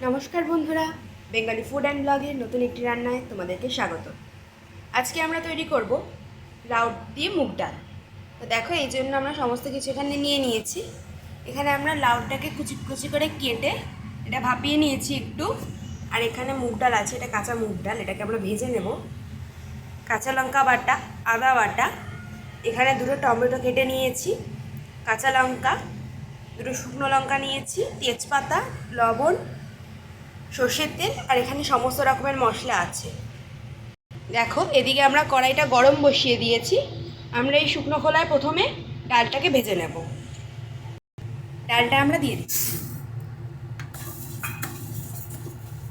নমস্কার বন্ধুরা, Bengali food and ব্লগের নতুন একটি রান্নায় তোমাদেরকে স্বাগত। আজকে আমরা তৈরি করব লাউ দিয়ে মুগ ডাল। তো দেখো, এই জন্য আমরা সমস্ত কিছু এখানে নিয়ে নিয়েছি। এখানে আমরা লাউটাকে কুচি কুচি করে কেটে এটা ভাপিয়ে নিয়েছি একটু। আর এখানে মুগ ডাল আছে, এটা কাঁচা মুগ ডাল, এটাকে আমরা ভেজে নেব। কাঁচা লঙ্কা বাটা, আদা বাটা, এখানে দুটো টমেটো কেটে নিয়েছি, কাঁচা লঙ্কা, দুটো শুকনো লঙ্কা নিয়েছি, তেজপাতা, লবণ, সর্ষের তেল, আর এখানে সমস্ত রকমের মশলা আছে। দেখো, এদিকে আমরা কড়াইটা গরম বসিয়ে দিয়েছি। আমরা এই শুকনো খোলায় প্রথমে ডালটাকে ভেজে নেব। ডালটা আমরা দিয়ে দিচ্ছি।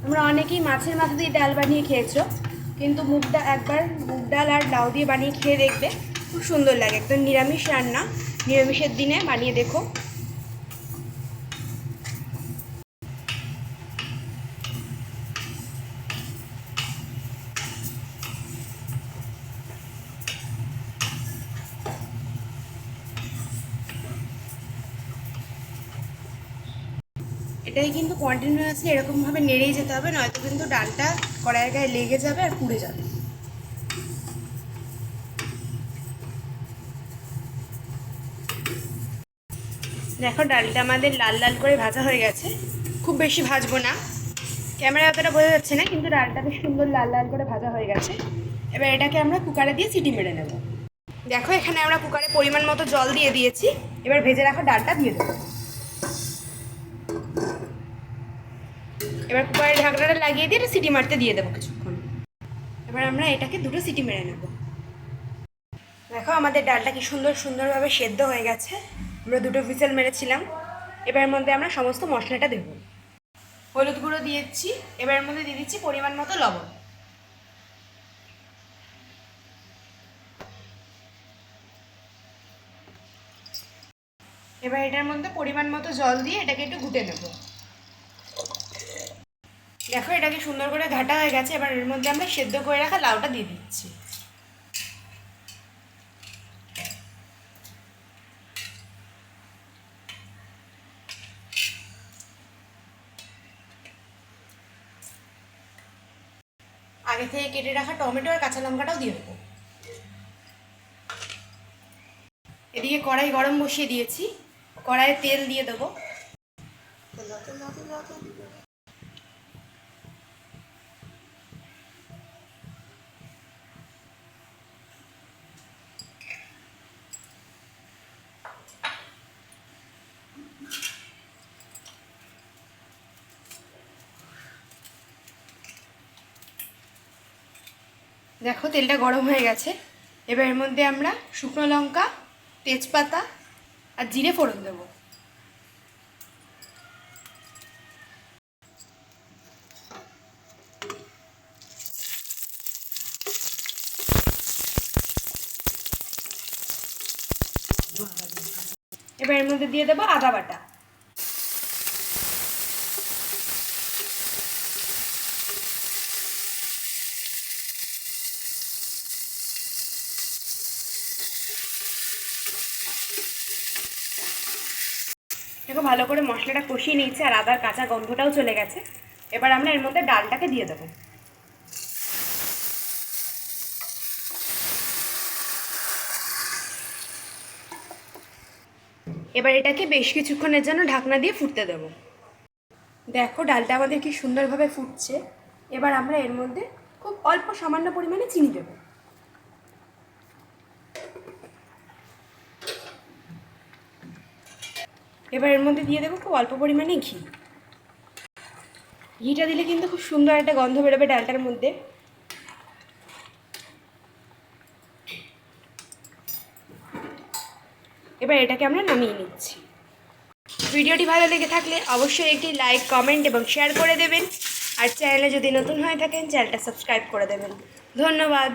তোমরা অনেকেই মাছের মাথা দিয়ে ডাল বানিয়ে খেয়েছো, কিন্তু একবার মুগ ডাল আর লাউ দিয়ে বানিয়ে খেয়ে দেখবে, খুব সুন্দর লাগে। একদম নিরামিষ রান্না, নিরামিষের দিনে বানিয়ে দেখো। এটাই কিন্তু কন্টিনিউয়াসলি এরকমভাবে নেড়েই যেতে হবে, নয়তো কিন্তু ডালটা কড়াইয়ের গায়ে লেগে যাবে আর পুড়ে যাবে। দেখো, ডালটা আমাদের লাল লাল করে ভাজা হয়ে গেছে। খুব বেশি ভাজবো না, ক্যামেরায় অতটা বোঝা যাচ্ছে না, কিন্তু ডালটা বেশ সুন্দর লাল লাল করে ভাজা হয়ে গেছে। এবার এটাকে আমরা কুকারে দিয়ে সিটি মেরে নেব। দেখো, এখানে আমরা কুকারে পরিমাণ মতো জল দিয়ে দিয়েছি। এবার ভেজে রাখা ডালটা দিয়ে দেবো। এবার কুকারের ঢাকনাটা লাগিয়ে দিয়ে এটা সিটি মারতে দিয়ে দেবো কিছুক্ষণ। এবার আমরা এটাকে দুটো সিটি মেরে নেব। দেখো, আমাদের ডালটা কি সুন্দরভাবে সেদ্ধ হয়ে গেছে। আমরা দুটো হুইসেল মেরেছিলাম। এবার এর মধ্যে আমরা সমস্ত মশলাটা দেবো। হলুদ গুঁড়ো দিয়েছি, এবার এর মধ্যে দিয়ে দিচ্ছি পরিমাণ মতো লবণ। এবার এটার মধ্যে পরিমাণ মতো জল দিয়ে এটাকে একটু ঘুটে নেব। দেখো, এটাকে সুন্দর করে ঘাটা হয়ে গেছে। এবার এর মধ্যে আমরা সেদ্ধ করে রাখা লাউটা দিয়ে দিচ্ছি। আগে থেকে কেটে রাখা টমেটো আর কাঁচা লঙ্কাটাও দিয়ে দেবো। এদিকে কড়াই গরম বসিয়ে দিয়েছি, কড়াইয়ে তেল দিয়ে দেবো। দেখো, তেলটা গরম হয়ে গেছে। এবার এর মধ্যে আমরা শুকনো লঙ্কা, তেজপাতা আর জিরে ফোড়ন দেবো। এবার এর মধ্যে দিয়ে দেবো আদা বাটা। দেখো, ভালো করে মশলাটা কষিয়ে নিয়েছে আর আদার কাঁচা গন্ধটাও চলে গেছে। এবার আমরা এর মধ্যে ডালটাকে দিয়ে দেবো। এবার এটাকে বেশ কিছুক্ষণের জন্য ঢাকনা দিয়ে ফুটতে দেব। দেখো, ডালটা আমাদের কি সুন্দরভাবে ফুটছে। এবার আমরা এর মধ্যে খুব অল্প সামান্য পরিমাণে চিনি দেব। এবার এর মধ্যে দিয়ে দেবো খুব অল্প পরিমাণে ঘি। ঘিটা দিলে কিন্তু খুব সুন্দর একটা গন্ধ বেরোবে ডালটার মধ্যে। এবার এটাকে আমরা নামিয়ে নিচ্ছি। ভিডিওটি ভালো লেগে থাকলে অবশ্যই একটি লাইক, কমেন্ট এবং শেয়ার করে দেবেন। আর চ্যানেলে যদি নতুন হয়ে থাকেন, চ্যানেলটা সাবস্ক্রাইব করে দেবেন। ধন্যবাদ।